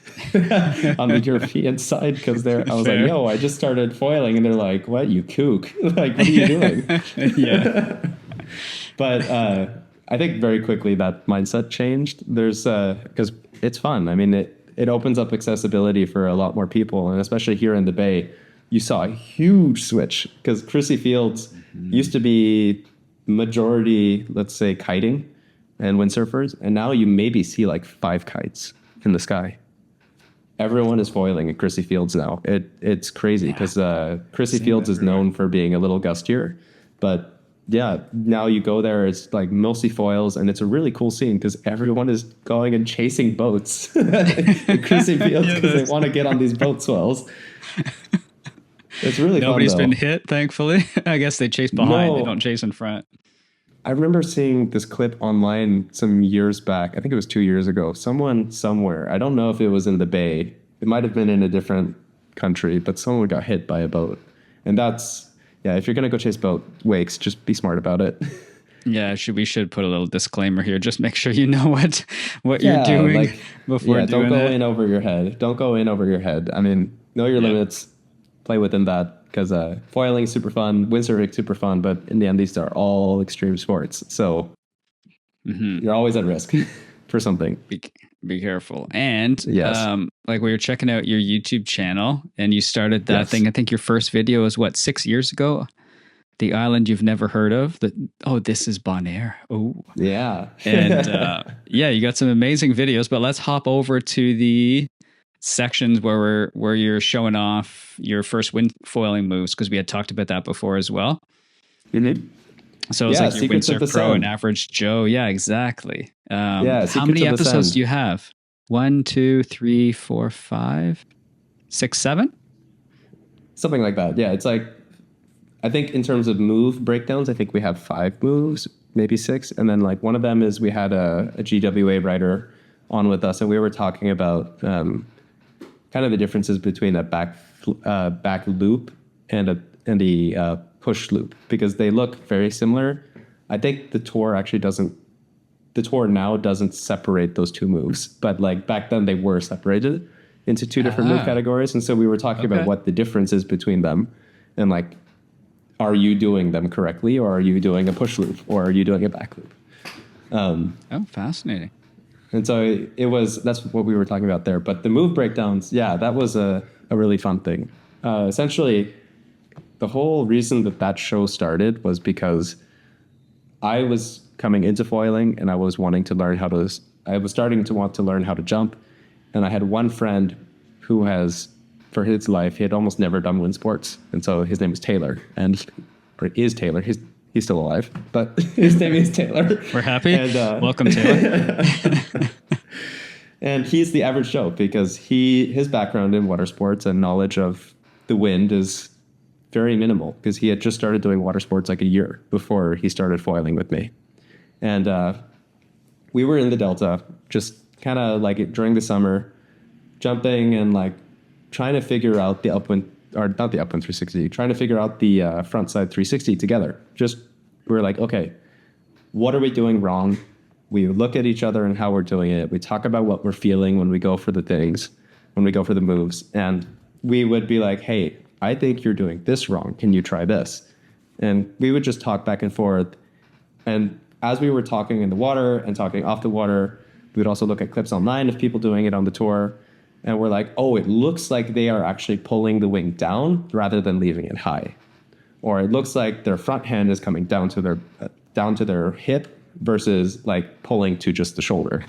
on the European side, because I was like, yo, I just started foiling, and they're like, what, you kook? Like, what are you doing? Yeah. But I think very quickly that mindset changed. There's because it's fun. I mean, it opens up accessibility for a lot more people, and especially here in the Bay, you saw a huge switch, because Chrissy Fields used to be majority, let's say, kiting and windsurfers, and now you maybe see like 5 kites in the sky. Everyone is foiling at Chrissy Fields now. It's crazy, because Chrissy Fields is known for being a little gustier, but yeah, now you go there, it's like mostly foils, and it's a really cool scene because everyone is going and chasing boats at Chrissy Fields because they want to get on these boat swells. It's really Nobody's fun, been hit, thankfully. I guess they chase behind. No. They don't chase in front. I remember seeing this clip online some years back. I think it was 2 years ago. Someone somewhere, I don't know if it was in the Bay. It might have been in a different country, but someone got hit by a boat. And that's, if you're going to go chase boat wakes, just be smart about it. Yeah, we should put a little disclaimer here. Just make sure you know what you're doing before doing it. Don't go in over your head. Don't go in over your head. I mean, know your limits. Play within that, because foiling is super fun, windsurfing super fun, but in the end, these are all extreme sports. So you're always at risk for something. Be careful. And like we were checking out your YouTube channel, and you started that thing. I think your first video was 6 years ago? The island you've never heard of. This is Bonaire. Oh, yeah. And you got some amazing videos. But let's hop over to the sections where you're showing off your first wind foiling moves, because we had talked about that before as well. Mm-hmm. So it's like your Windsurf Pro and Average Joe. Yeah, exactly. How many episodes do you have? 1, 2, 3, 4, 5, 6, 7? Something like that. Yeah, it's like, I think in terms of move breakdowns, I think we have 5 moves, maybe 6. And then like one of them is we had a GWA writer on with us, and we were talking about kind of the differences between a back loop and the push loop, because they look very similar. I think the tour now doesn't separate those two moves, but like back then they were separated into 2 different move categories. And so we were talking about what the difference is between them, and like, are you doing them correctly, or are you doing a push loop, or are you doing a back loop? Fascinating. And so that's what we were talking about there. But the move breakdowns, that was a really fun thing. Essentially, the whole reason that show started was because I was coming into foiling, and I was starting to want to learn how to jump. And I had one friend who has for his life, he had almost never done wind sports. And so his name was Taylor, or is Taylor. He's still alive, but his name is Taylor. We're happy. And, welcome, Taylor. And he's the average Joe because his background in water sports and knowledge of the wind is very minimal because he had just started doing water sports like a year before he started foiling with me. And we were in the Delta, just kind of like during the summer, jumping and like trying to figure out the upwind, or not the upwind 360, trying to figure out the frontside 360 together. Just, we were like, okay, what are we doing wrong? We look at each other and how we're doing it. We talk about what we're feeling when we go for the things, when we go for the moves. And we would be like, hey, I think you're doing this wrong. Can you try this? And we would just talk back and forth. And as we were talking in the water and talking off the water, we would also look at clips online of people doing it on the tour. And we're like, oh, it looks like they are actually pulling the wing down rather than leaving it high. Or it looks like their front hand is coming down to their hip versus like pulling to just the shoulder.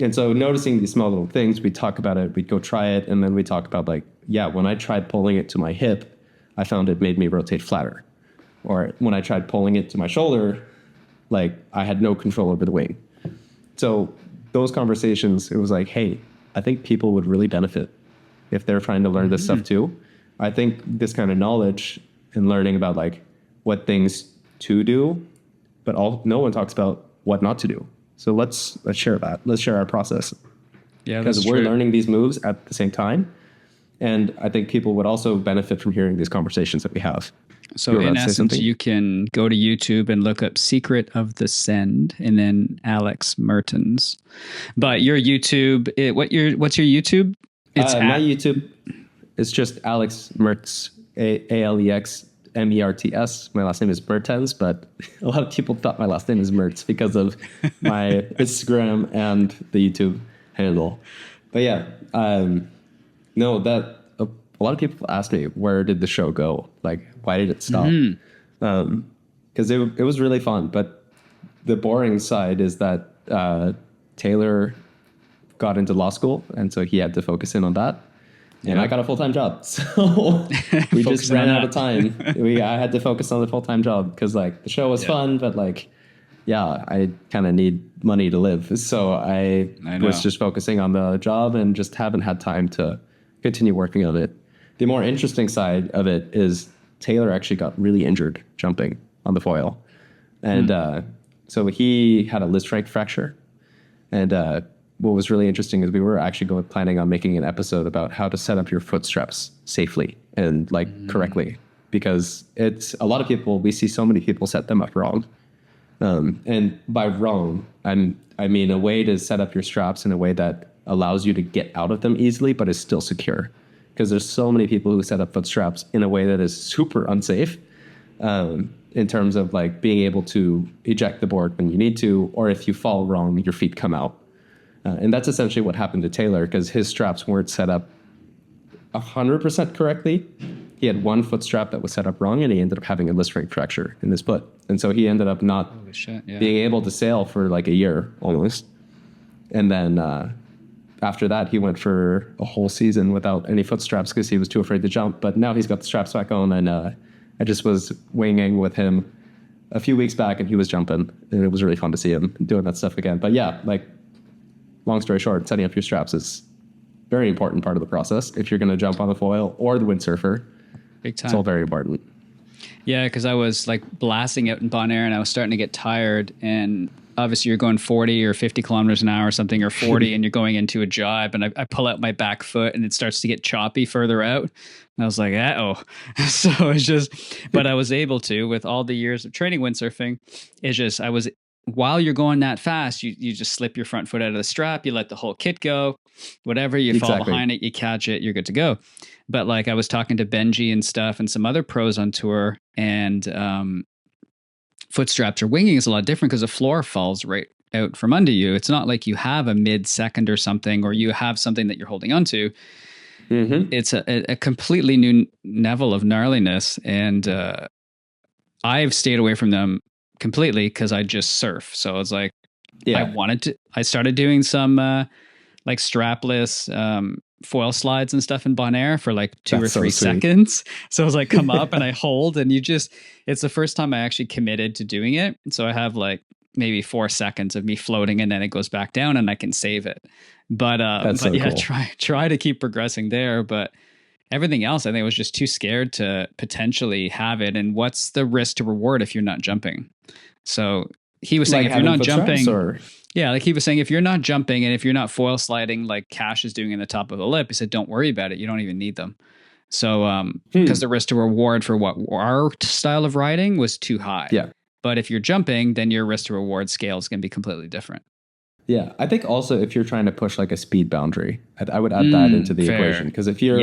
And so noticing these small little things, we'd talk about it, we'd go try it, and then we talk about like, yeah, when I tried pulling it to my hip, I found it made me rotate flatter. Or when I tried pulling it to my shoulder, like I had no control over the wing. So those conversations, it was like, hey, I think people would really benefit if they're trying to learn this stuff too. I think this kind of knowledge and learning about like what things to do, but no one talks about what not to do. So let's share that. Let's share our process. Yeah, because we're learning these moves at the same time. And I think people would also benefit from hearing these conversations that we have. So in essence, you can go to YouTube and look up Secret of the Send and then Alex Mertens. But your YouTube, what's your YouTube? It's my YouTube. It's just Alex Mertens, ALEXMERTS. My last name is Mertens, but a lot of people thought my last name is Mertz because of my Instagram and the YouTube handle. But yeah, no, that a lot of people ask me, where did the show go? Like, why did it stop? Because it was really fun. But the boring side is that Taylor got into law school, and so he had to focus in on that. And I got a full-time job. So we just ran out of time. I had to focus on the full-time job because like the show was fun, but like, yeah, I kind of need money to live. So I was just focusing on the job and just haven't had time to continue working on it. The more interesting side of it is Taylor actually got really injured jumping on the foil. And so he had a Lisfranc fracture. And what was really interesting is we were actually planning on making an episode about how to set up your foot straps safely and like correctly, because it's a lot of people, we see so many people set them up wrong. And by wrong, I mean a way to set up your straps in a way that allows you to get out of them easily, but is still secure. Because there's so many people who set up foot straps in a way that is super unsafe in terms of like being able to eject the board when you need to, or if you fall wrong, your feet come out. And that's essentially what happened to Taylor because his straps weren't set up 100% correctly. He had one foot strap that was set up wrong, and he ended up having a Lisfranc fracture in his foot. And so he ended up not being able to sail for like a year almost. And then after that, he went for a whole season without any foot straps because he was too afraid to jump. But now he's got the straps back on, and I just was winging with him a few weeks back, and he was jumping, and it was really fun to see him doing that stuff again. But yeah, like, long story short, setting up your straps is a very important part of the process. If you're going to jump on the foil or the windsurfer, big time. It's all very important. Yeah, because I was like blasting out in Bonaire and I was starting to get tired. And obviously you're going 40 or 50 kilometers an hour or something, or 40, and you're going into a jibe. And I pull out my back foot and it starts to get choppy further out. And I was like, uh-oh. So it's just, but I was able to, with all the years of training windsurfing, it's just, while you're going that fast, you just slip your front foot out of the strap, you let the whole kit go, whatever, you fall behind it, you catch it, you're good to go. But like I was talking to Benji and stuff and some other pros on tour, and foot straps or winging is a lot different because the floor falls right out from under you. It's not like you have a mid-second or something, or you have something that you're holding onto. It's a completely new level of gnarliness. And I've stayed away from them completely because I just surf. So it's like, I started doing some like strapless foil slides and stuff in Bonaire for like 2 or 3 so sweet. seconds. So I was like, come up and I hold, and it's the first time I actually committed to doing it. So I have like maybe 4 seconds of me floating, and then it goes back down and I can save it. But yeah, cool. try to keep progressing there. But everything else, I think I was just too scared to potentially have it. And what's the risk to reward if you're not jumping? So he was saying, if you're not jumping, yeah, like he was saying, if you're not jumping and if you're not foil sliding like Cash is doing in the top of the lip, he said, don't worry about it. You don't even need them. So, because the risk to reward for what our style of riding was too high. Yeah. But if you're jumping, then your risk to reward scale is going to be completely different. Yeah, I think also if you're trying to push like a speed boundary, I would add that into the equation, because if your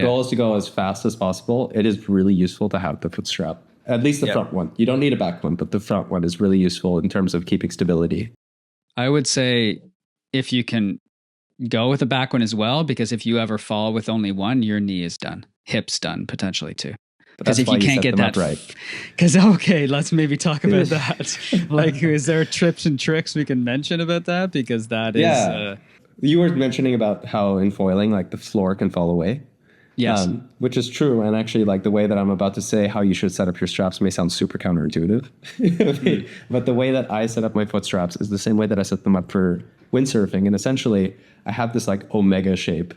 goal is to go as fast as possible, it is really useful to have the foot strap. At least the front one. You don't need a back one, but the front one is really useful in terms of keeping stability. I would say if you can go with a back one as well, because if you ever fall with only one, your knee is done, hips done potentially too. Because if you can't get that right, because okay, let's maybe talk about that. Like, is there tips and tricks we can mention about that? Because that is. You were mentioning about how in foiling, like the floor can fall away. Yes, which is true. And actually, like the way that I'm about to say how you should set up your straps may sound super counterintuitive. But the way that I set up my foot straps is the same way that I set them up for windsurfing. And essentially, I have this like omega shape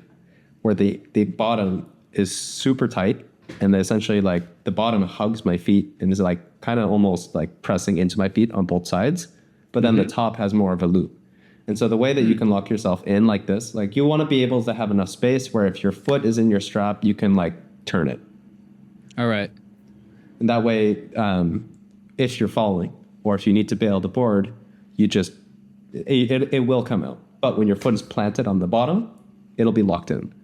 where the bottom is super tight. And essentially, like the bottom hugs my feet and is like kind of almost like pressing into my feet on both sides. But then the top has more of a loop. And so the way that you can lock yourself in like this, like you want to be able to have enough space where if your foot is in your strap, you can like turn it. All right. And that way, if you're falling or if you need to bail the board, you just, it will come out. But when your foot is planted on the bottom, it'll be locked in.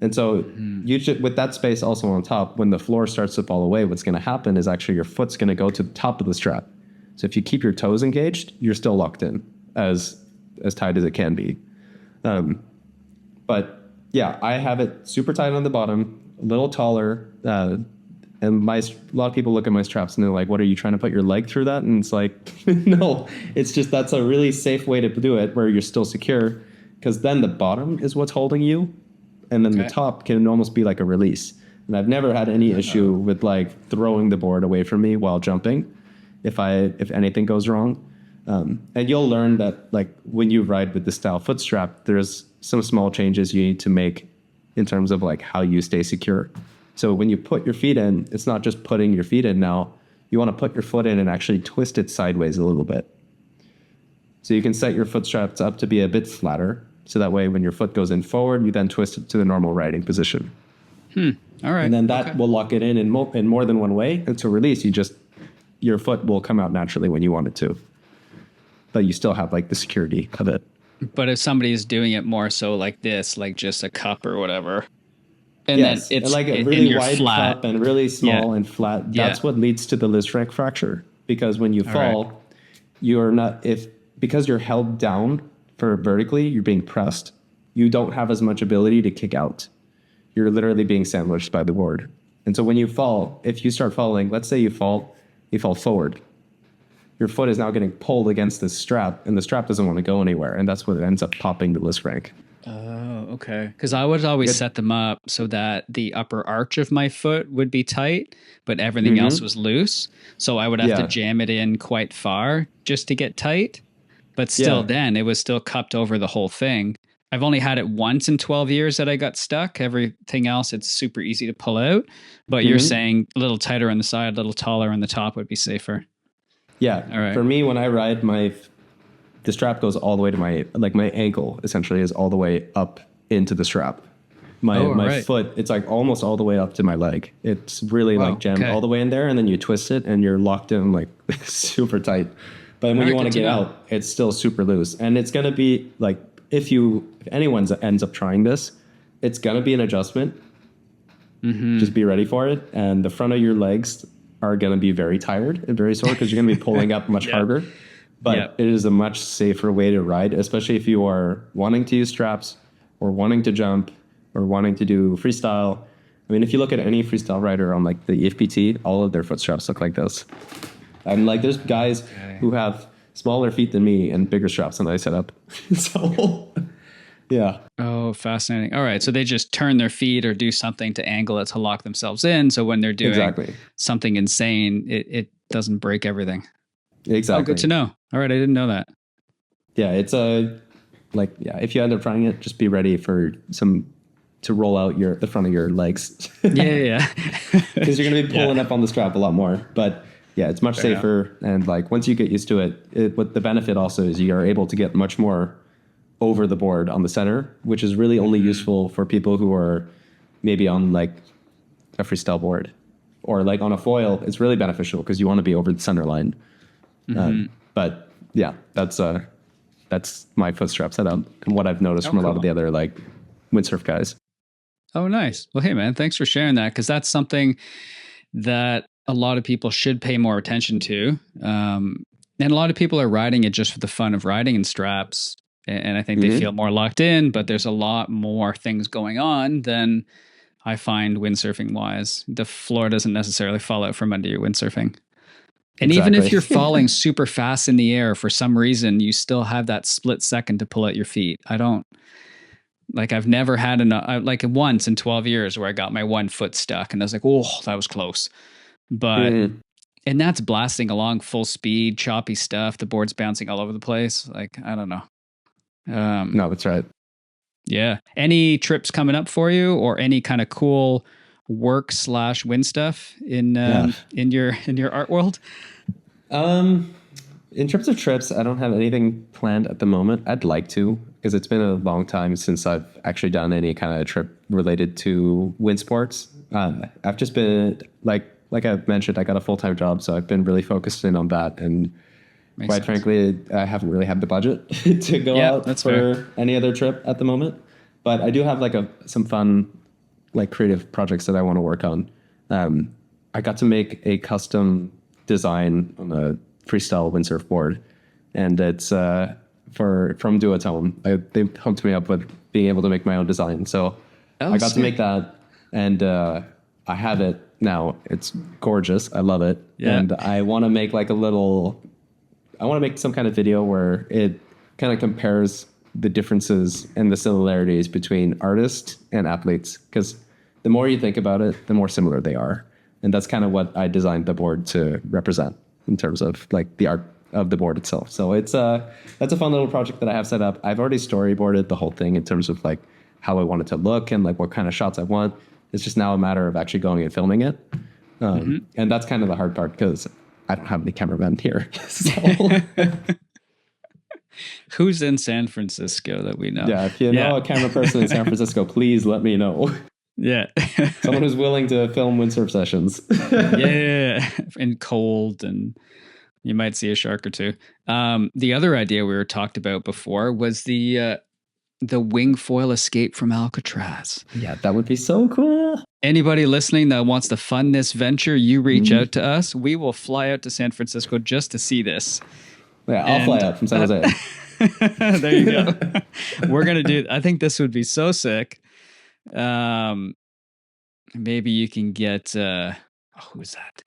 And so you should, with that space also on top, when the floor starts to fall away, what's going to happen is actually your foot's going to go to the top of the strap. So if you keep your toes engaged, you're still locked in as tight as it can be. But yeah, I have it super tight on the bottom, a little taller. And a lot of people look at my straps and they're like, what, are you trying to put your leg through that? And it's like, no, it's just, that's a really safe way to do it where you're still secure, because then the bottom is what's holding you. And then the top can almost be like a release. And I've never had any issue with like throwing the board away from me while jumping if anything goes wrong. And you'll learn that like when you ride with the style foot strap, there's some small changes you need to make in terms of like how you stay secure. So when you put your feet in, it's not just putting your feet in now. You want to put your foot in and actually twist it sideways a little bit. So you can set your foot straps up to be a bit flatter. So that way, when your foot goes in forward, you then twist it to the normal riding position. All right. And then that will lock it in more than one way. And to release, your foot will come out naturally when you want it to. But you still have like the security of it. But if somebody is doing it more so like this, like just a cup or whatever, and then it's like a really wide cup and really small and flat, that's what leads to the Lisfranc fracture. Because when you fall, you're not, because you're held down for vertically, you're being pressed. You don't have as much ability to kick out. You're literally being sandwiched by the board. And so when you fall, if you start falling, let's say you fall forward. Your foot is now getting pulled against this strap, and the strap doesn't want to go anywhere. And that's what ends up popping the Lisfranc. Oh, okay. Because I would always set them up so that the upper arch of my foot would be tight, but everything else was loose. So I would have to jam it in quite far just to get tight. But still, then it was still cupped over the whole thing. I've only had it once in 12 years that I got stuck. Everything else, it's super easy to pull out. But you're saying a little tighter on the side, a little taller on the top would be safer. Yeah. All right. For me, when I ride, the strap goes all the way to my ankle, essentially, is all the way up into the strap. My foot, it's like almost all the way up to my leg. It's really like jammed all the way in there, and then you twist it and you're locked in like super tight. But when you want to get out, it's still super loose. And it's going to be like, if anyone ends up trying this, it's going to be an adjustment. Just be ready for it. And the front of your legs are going to be very tired and very sore because you're going to be pulling up much harder. But it is a much safer way to ride, especially if you are wanting to use straps or wanting to jump or wanting to do freestyle. I mean, if you look at any freestyle rider on like the EFPT, all of their foot straps look like this. And like there's guys who have smaller feet than me and bigger straps than I set up. So Yeah. Oh, fascinating. All right. So they just turn their feet or do something to angle it to lock themselves in. So when they're doing something insane, it doesn't break everything. Exactly. Oh, good to know. All right. I didn't know that. Yeah. It's if you end up trying it, just be ready for to roll out the front of your legs. Yeah. Because you're going to be pulling up on the strap a lot more. But yeah, it's much safer. And like once you get used to it, what the benefit also is you are able to get much more over the board on the center, which is really only useful for people who are maybe on like a freestyle board or like on a foil. It's really beneficial because you want to be over the center line. But yeah, that's my foot strap setup and what I've noticed from a lot of the other like windsurf guys. Oh, nice. Well, hey man, thanks for sharing that. Cause that's something that a lot of people should pay more attention to. And a lot of people are riding it just for the fun of riding in straps. And I think they feel more locked in, but there's a lot more things going on than I find windsurfing wise. The floor doesn't necessarily fall out from under you windsurfing. And even if you're falling super fast in the air, for some reason, you still have that split second to pull out your feet. I've never had like once in 12 years where I got my one foot stuck and I was like, oh, that was close. But, and that's blasting along full speed, choppy stuff. The board's bouncing all over the place. Like, I don't know. No, that's right. Yeah. Any trips coming up for you or any kind of cool work/wind stuff in your art world? In terms of trips, I don't have anything planned at the moment. I'd like to, because it's been a long time since I've actually done any kind of trip related to wind sports. I've just been like I mentioned, I got a full-time job, so I've been really focused in on that. And quite frankly, I haven't really had the budget to go out for any other trip at the moment. But I do have like some fun, like creative projects that I want to work on. I got to make a custom design on a freestyle windsurf board, and it's from Duotone. They hooked me up with being able to make my own design. So I got to make that, and I have it now. It's gorgeous. I love it. Yeah. And I want to make some kind of video where it kind of compares the differences and the similarities between artists and athletes. Because the more you think about it, the more similar they are. And that's kind of what I designed the board to represent in terms of like the art of the board itself. So that's a fun little project that I have set up. I've already storyboarded the whole thing in terms of like how I want it to look and like what kind of shots I want. It's just now a matter of actually going and filming it. And that's kind of the hard part because I don't have any cameramen here. So. Who's in San Francisco that we know? Yeah, if you know a camera person in San Francisco, please let me know. Yeah. Someone who's willing to film windsurf sessions. Yeah. And cold, and you might see a shark or two. The other idea we were talked about before was the wing foil escape from Alcatraz. Yeah, that would be so cool. Anybody listening that wants to fund this venture, you reach out to us. We will fly out to San Francisco just to see this. Yeah, I'll fly out from San Jose. There you go. We're going to do, I think this would be so sick. Maybe you can get, who's that?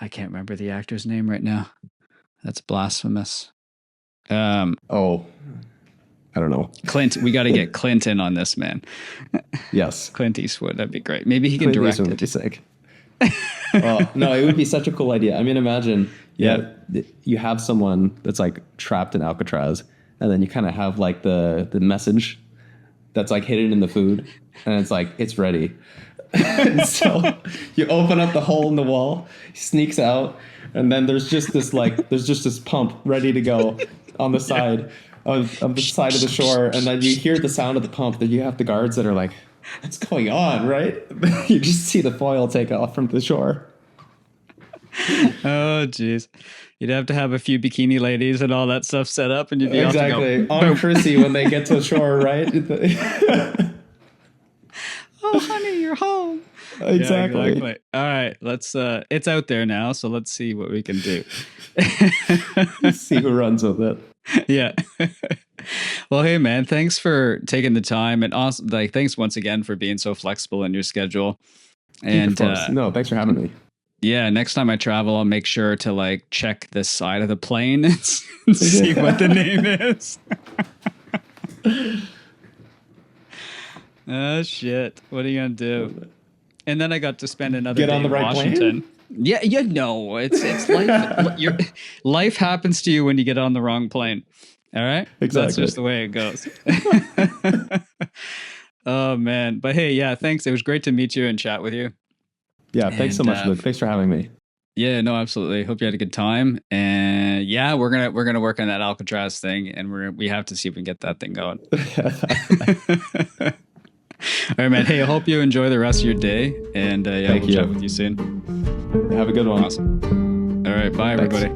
I can't remember the actor's name right now. That's blasphemous. I don't know. Clint, we got to get Clint in on this, man. Yes. Clint Eastwood, that'd be great. Maybe he can direct it. Would be sick. No, it would be such a cool idea. I mean, imagine you have someone that's like trapped in Alcatraz, and then you kind of have like the message that's like hidden in the food, and it's like, it's ready. So you open up the hole in the wall, he sneaks out, and then there's just this pump ready to go on the side of the side of the shore, and then you hear the sound of the pump. Then you have the guards that are like, what's going on, right? You just see the foil take off from the shore. Oh, jeez. You'd have to have a few bikini ladies and all that stuff set up, and you'd be exactly able to go, on Chrissy when they get to the shore, right? Oh, honey, you're home. Exactly. Yeah, exactly. All right, let's. It's out there now, so let's see what we can do. See who runs with it. Yeah. Well, hey, man, thanks for taking the time, and also, like, thanks once again for being so flexible in your schedule. And no, thanks for having me. Yeah, next time I travel, I'll make sure to like check the side of the plane and see what the name is. Oh shit! What are you gonna do? And then I got to spend another day on the in right Washington. plane? Yeah, no, it's life. Life happens to you when you get on the wrong plane. All right, Exactly. That's just the way it goes. Oh man, but hey, yeah, thanks. It was great to meet you and chat with you. Yeah, thanks so much, Luke. Thanks for having me. Yeah, no, absolutely. Hope you had a good time. And yeah, we're gonna work on that Alcatraz thing, and we have to see if we can get that thing going. All right, man. Hey, I hope you enjoy the rest of your day, and yeah, we'll chat with you soon. Have a good one. Awesome. All right, bye, everybody.